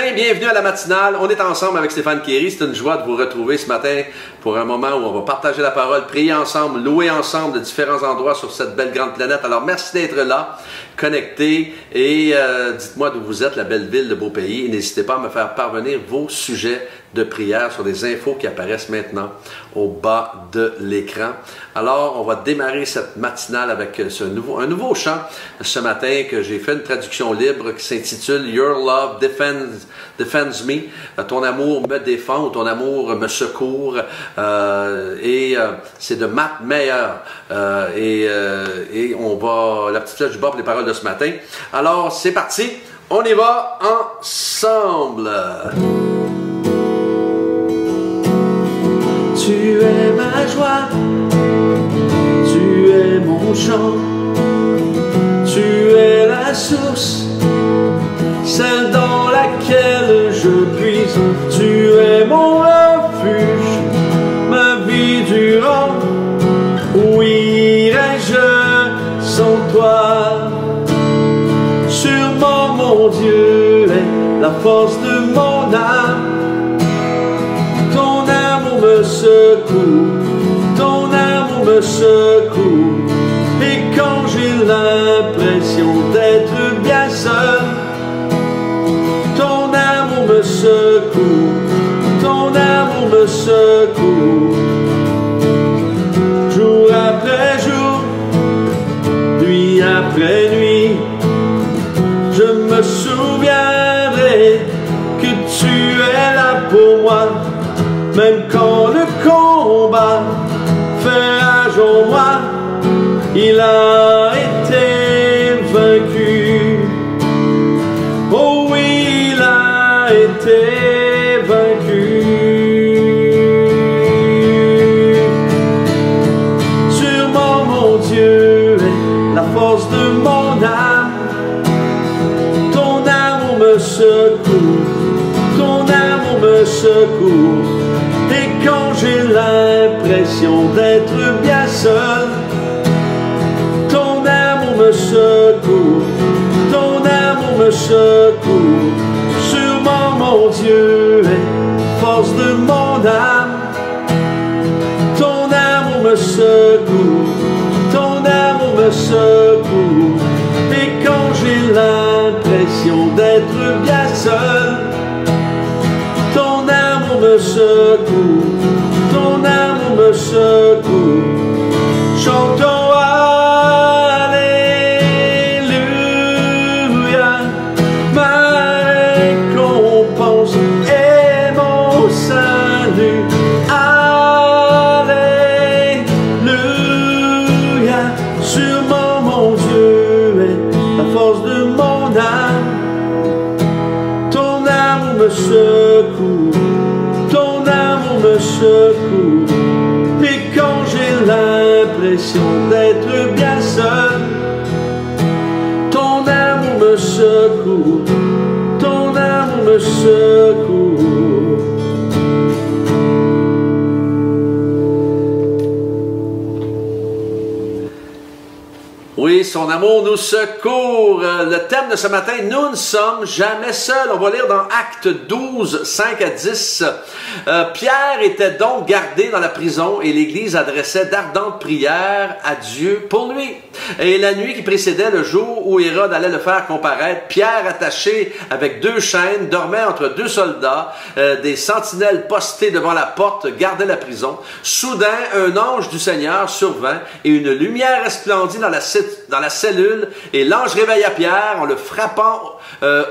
matin, bienvenue à la matinale. On est ensemble avec Stéphane Kéry. C'est une joie de vous retrouver ce matin pour un moment où on va partager la parole, prier ensemble, louer ensemble de différents endroits sur cette belle grande planète. Alors merci d'être là, connectés, et dites-moi d'où vous êtes, la belle ville de Beaupepays. N'hésitez pas à me faire parvenir vos sujets de prière sur des infos qui apparaissent maintenant au bas de l'écran. Alors, on va démarrer cette matinale avec un nouveau chant ce matin que j'ai fait une traduction libre qui s'intitule Your Love Defends Me. Ton amour me défend ou ton amour me secourt. C'est de Matt Mayer. Et on va, la petite flèche du bas pour les paroles de ce matin. Alors, c'est parti. On y va ensemble. Tu es ma joie, tu es mon chant, tu es la source, celle dans laquelle je puise. Tu es mon refuge, ma vie durant. Où irai-je sans toi? Sûrement mon Dieu est la force de mon âme. Me secoue, ton amour me secoue. Et quand j'ai l'impression d'être bien seul, ton amour me secoue, ton amour me secoue. Jour après jour, nuit après nuit, je me souviendrai que tu es là pour moi. Même quand le combat fait rage en moi, il a été vaincu. Oh oui, il a été vaincu. Sûrement mon Dieu est la force de mon âme. Ton amour me secoue, ton amour me secoue. Et quand j'ai l'impression d'être bien seul, ton amour me secoue, ton amour me secoue. Sûrement mon Dieu est force de mon âme. Ton amour me secoue, ton amour me secoue. Et quand j'ai l'impression d'être bien seul, ton amour me secoue, ton amour me secoue. Chantons Alléluia, ma récompense et mon salut. Alléluia, sûrement mon Dieu est la force de mon âme. Ton amour me secoue, ton amour me secoue. Et quand j'ai l'impression d'être bien seul, ton amour me secoue, ton amour me secoue. Oui, son amour nous secourt. Le thème de ce matin, nous ne sommes jamais seuls. On va lire dans Actes 12, 5 à 10. Pierre était donc gardé dans la prison et l'Église adressait d'ardentes prières à Dieu pour lui. Et la nuit qui précédait le jour où Hérode allait le faire comparaître, Pierre, attaché avec 2 chaînes, dormait entre 2 soldats. Des sentinelles postées devant la porte gardaient la prison. Soudain, un ange du Seigneur survint et une lumière resplendit dans la cellule, et l'ange réveilla Pierre en le frappant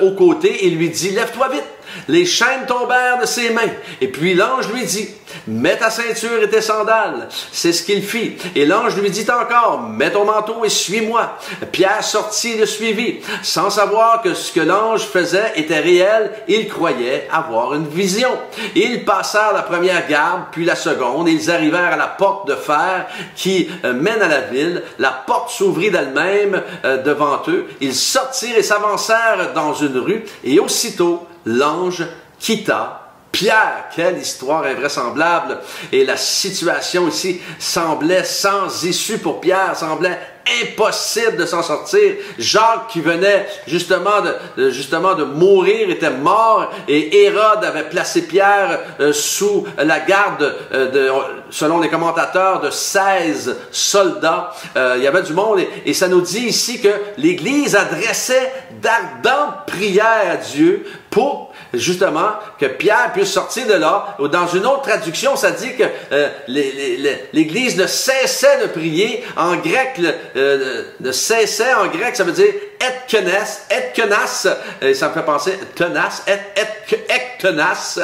au côté et lui dit « Lève-toi vite !» Les chaînes tombèrent de ses mains. Et puis l'ange lui dit « Mets ta ceinture et tes sandales. » C'est ce qu'il fit. Et l'ange lui dit encore « Mets ton manteau et suis-moi. » Pierre sortit et le suivit. Sans savoir que ce que l'ange faisait était réel, il croyait avoir une vision. Ils passèrent la première garde, puis la seconde, et ils arrivèrent à la porte de fer qui mène à la ville. La porte s'ouvrit d'elle-même devant eux. Ils sortirent et s'avancèrent dans une rue, et aussitôt, l'ange quitta Pierre. Quelle histoire invraisemblable! Et la situation ici semblait sans issue pour Pierre, semblait impossible de s'en sortir. Jacques qui venait justement de mourir, était mort, et Hérode avait placé Pierre sous la garde, selon les commentateurs, de 16 soldats. Il y avait du monde, et ça nous dit ici que l'Église adressait d'ardentes prières à Dieu pour justement que Pierre puisse sortir de là. Dans une autre traduction, ça dit que l'Église ne cessait de prier. En grec, ne cessait en grec, ça veut dire etkenas, et ça me fait penser tenas, ektenas,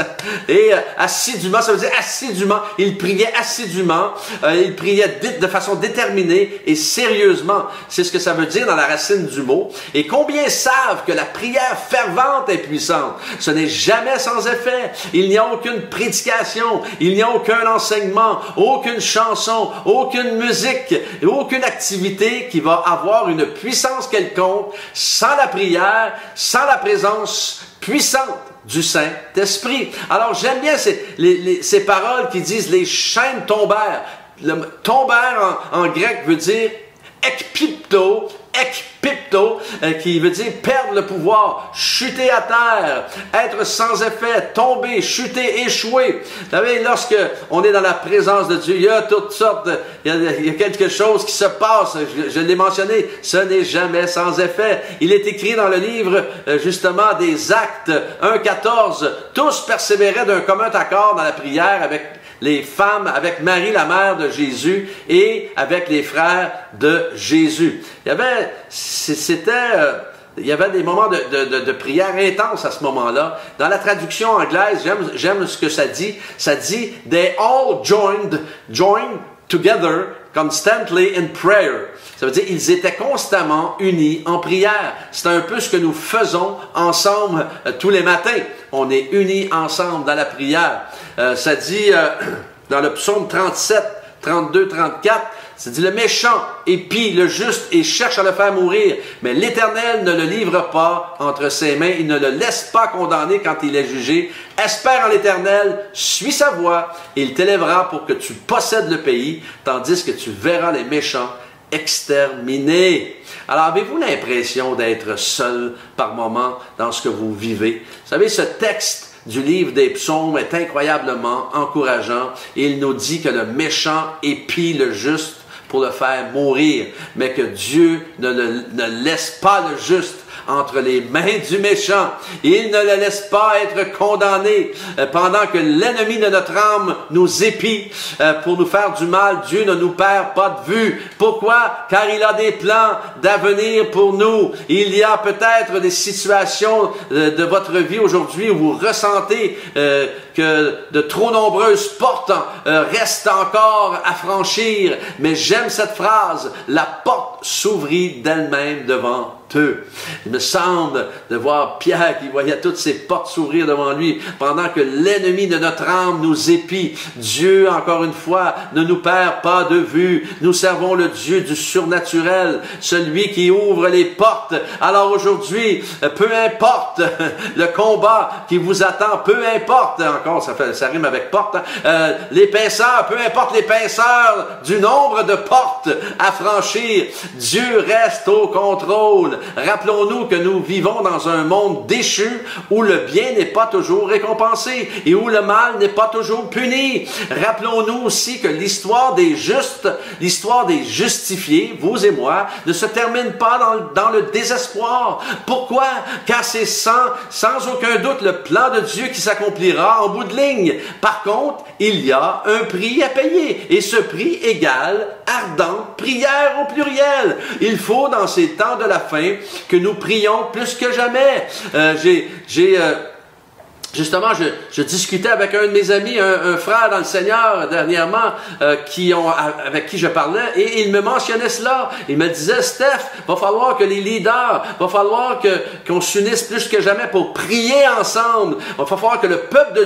et assidûment, ça veut dire assidûment. Il priait assidûment, il priait de façon déterminée et sérieusement. C'est ce que ça veut dire dans la racine du mot. Et combien savent que la prière fervente est puissante? Ce n'est jamais sans effet. Il n'y a aucune prédication, il n'y a aucun enseignement, aucune chanson, aucune musique, aucune activité qui va avoir une puissance quelconque sans la prière, sans la présence puissante du Saint-Esprit. Alors j'aime bien ces paroles qui disent les chaînes tombèrent. Tombèrent en grec veut dire ekpipto, qui veut dire perdre le pouvoir, chuter à terre, être sans effet, tomber, chuter, échouer. Vous savez, lorsque on est dans la présence de Dieu, il y a toutes sortes, il y a quelque chose qui se passe, je l'ai mentionné, ce n'est jamais sans effet. Il est écrit dans le livre, justement, des Actes 1,14, tous persévéraient d'un commun accord dans la prière avec les femmes, avec Marie, la mère de Jésus, et avec les frères de Jésus. Il y avait des moments de prière intense à ce moment-là. Dans la traduction anglaise, j'aime ce que ça dit. Ça dit « They all joined together constantly in prayer ». Ça veut dire ils étaient constamment unis en prière. C'est un peu ce que nous faisons ensemble tous les matins. On est unis ensemble dans la prière. Ça dit dans le psaume 37, 32, 34, ça dit « Le méchant épie le juste et cherche à le faire mourir, mais l'Éternel ne le livre pas entre ses mains, il ne le laisse pas condamner quand il est jugé. Espère en l'Éternel, suis sa voix, et il t'élèvera pour que tu possèdes le pays, tandis que tu verras les méchants exterminés. » Alors, avez-vous l'impression d'être seul par moment dans ce que vous vivez? Vous savez, ce texte du livre des psaumes est incroyablement encourageant. Il nous dit que le méchant épie le juste pour le faire mourir, mais que Dieu ne laisse pas le juste entre les mains du méchant. Il ne le laisse pas être condamné pendant que l'ennemi de notre âme nous épie pour nous faire du mal. Dieu ne nous perd pas de vue. Pourquoi? Car il a des plans d'avenir pour nous. Il y a peut-être des situations de votre vie aujourd'hui où vous ressentez que de trop nombreuses portes restent encore à franchir. Mais j'aime cette phrase, la porte s'ouvrit d'elle-même devant eux. Il me semble de voir Pierre qui voyait toutes ces portes s'ouvrir devant lui pendant que l'ennemi de notre âme nous épie. Dieu, encore une fois, ne nous perd pas de vue. Nous servons le Dieu du surnaturel, celui qui ouvre les portes. Alors aujourd'hui, peu importe le combat qui vous attend, peu importe, encore ça rime avec porte, l'épaisseur, peu importe l'épaisseur du nombre de portes à franchir, Dieu reste au contrôle. Rappelons-nous que nous vivons dans un monde déchu où le bien n'est pas toujours récompensé et où le mal n'est pas toujours puni. Rappelons-nous aussi que l'histoire des justes, l'histoire des justifiés, vous et moi, ne se termine pas dans le désespoir. Pourquoi? Car c'est sans aucun doute le plan de Dieu qui s'accomplira en bout de ligne. Par contre, il y a un prix à payer et ce prix égale ardente prière au pluriel. Il faut dans ces temps de la fin que nous prions plus que jamais. Justement, je discutais avec un de mes amis, un frère dans le Seigneur dernièrement, avec qui je parlais, et il me mentionnait cela. Il me disait, Steph, va falloir que les leaders, va falloir qu'on s'unisse plus que jamais pour prier ensemble. Va falloir que le peuple de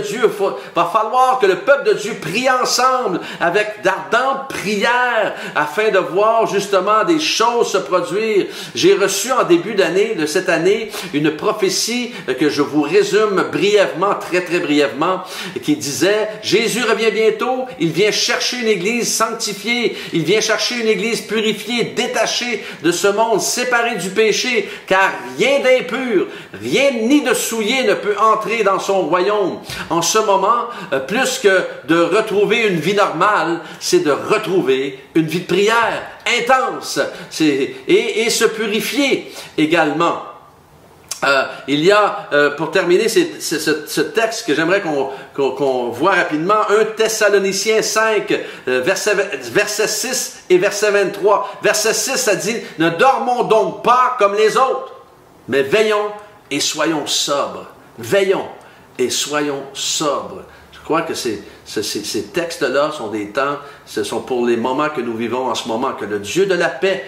Dieu, prie ensemble avec d'ardentes prières afin de voir justement des choses se produire. J'ai reçu en début d'année, de cette année, une prophétie que je vous résume brièvement. brièvement, très brièvement, qui disait, Jésus revient bientôt, il vient chercher une église sanctifiée, il vient chercher une église purifiée, détachée de ce monde, séparée du péché, car rien d'impur, rien ni de souillé ne peut entrer dans son royaume. En ce moment, plus que de retrouver une vie normale, c'est de retrouver une vie de prière intense et se purifier également. Il y a, pour terminer ce texte que j'aimerais qu'on voit rapidement, 1 Thessaloniciens 5, verset 6 et verset 23. Verset 6, ça dit, « Ne dormons donc pas comme les autres, mais veillons et soyons sobres. » Veillons et soyons sobres. Je crois que ces textes-là sont des temps, ce sont pour les moments que nous vivons en ce moment, que le Dieu de la paix,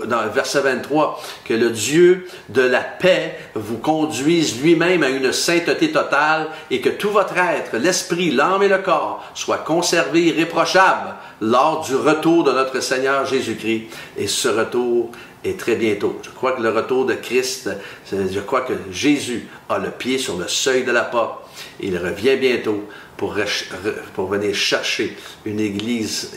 dans le verset 23, que le Dieu de la paix vous conduise lui-même à une sainteté totale et que tout votre être, l'esprit, l'âme et le corps, soient conservés irréprochables lors du retour de notre Seigneur Jésus-Christ. Et ce retour est très bientôt. Je crois que le retour de Christ, je crois que Jésus a le pied sur le seuil de la porte. Il revient bientôt pour venir chercher une église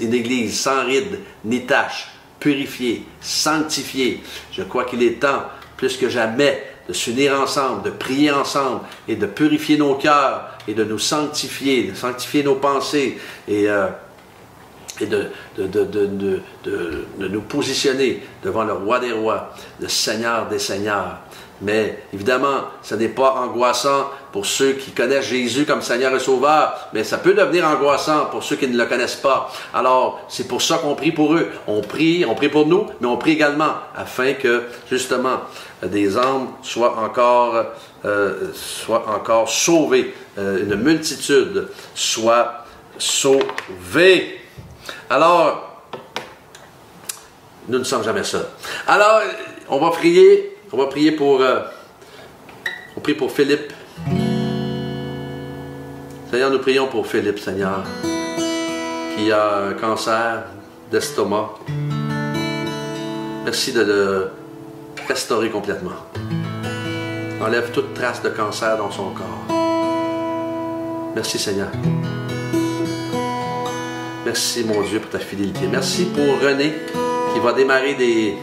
sans ride ni tache, purifiée, sanctifiée. Je crois qu'il est temps, plus que jamais, de s'unir ensemble, de prier ensemble et de purifier nos cœurs et de nous sanctifier, de sanctifier nos pensées et de nous positionner devant le roi des rois, le Seigneur des seigneurs. Mais évidemment, ce n'est pas angoissant pour ceux qui connaissent Jésus comme Seigneur et Sauveur, mais ça peut devenir angoissant pour ceux qui ne le connaissent pas. Alors, c'est pour ça qu'on prie pour eux. On prie pour nous, mais on prie également afin que, justement, des âmes soient encore sauvées, une multitude soit sauvée. Alors, nous ne sommes jamais seuls. Alors, on va prier. On va prier pour Philippe. Seigneur, nous prions pour Philippe, Seigneur, qui a un cancer d'estomac. Merci de le restaurer complètement. Enlève toute trace de cancer dans son corps. Merci, Seigneur. Merci, mon Dieu, pour ta fidélité. Merci pour René, qui va démarrer des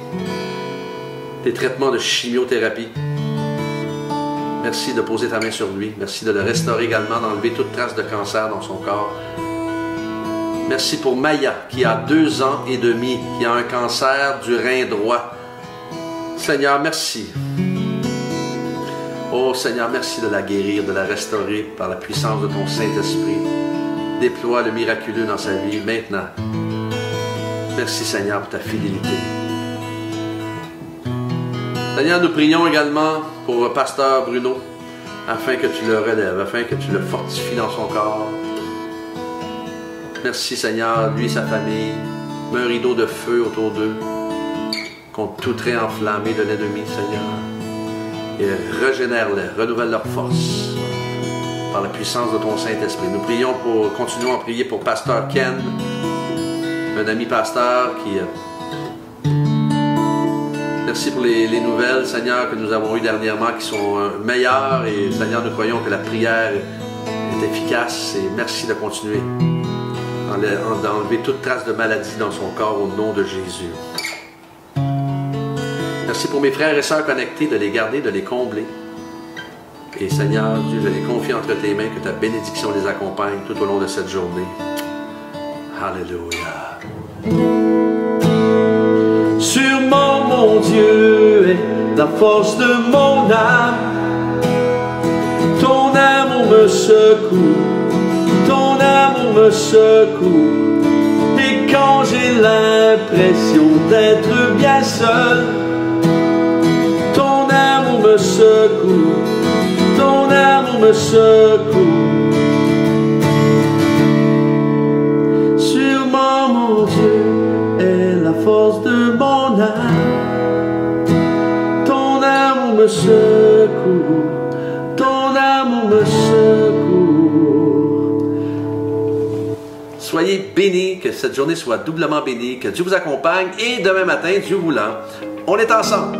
traitements de chimiothérapie. Merci de poser ta main sur lui. Merci de le restaurer également, d'enlever toute trace de cancer dans son corps. Merci pour Maya, qui a 2 ans et demi, qui a un cancer du rein droit. Seigneur, merci. Oh Seigneur, merci de la guérir, de la restaurer par la puissance de ton Saint-Esprit. Déploie le miraculeux dans sa vie maintenant. Merci Seigneur pour ta fidélité. Seigneur, nous prions également pour Pasteur Bruno, afin que tu le relèves, afin que tu le fortifies dans son corps. Merci Seigneur, lui et sa famille. Mets un rideau de feu autour d'eux, contre tout trait enflammé de l'ennemi, Seigneur. Et régénère-les, renouvelle leur force par la puissance de ton Saint-Esprit. Nous continuons à prier pour Pasteur Ken, un ami pasteur qui... Merci pour les nouvelles, Seigneur, que nous avons eues dernièrement, qui sont meilleures. Et Seigneur, nous croyons que la prière est efficace. Et merci de continuer d'enlever toute trace de maladie dans son corps au nom de Jésus. Merci pour mes frères et sœurs connectés, de les garder, de les combler. Et Seigneur, Dieu, je les confie entre tes mains, que ta bénédiction les accompagne tout au long de cette journée. Alléluia. Sûrement mon Dieu est la force de mon âme. Ton amour me secoue, ton amour me secoue. Et quand j'ai l'impression d'être bien seul, ton amour me secoue, ton amour me secoue. Sûrement mon Dieu est la force de mon âme. Ton amour me secoue, ton amour me secoue. Soyez bénis, que cette journée soit doublement bénie, que Dieu vous accompagne et demain matin, Dieu voulant, on est ensemble.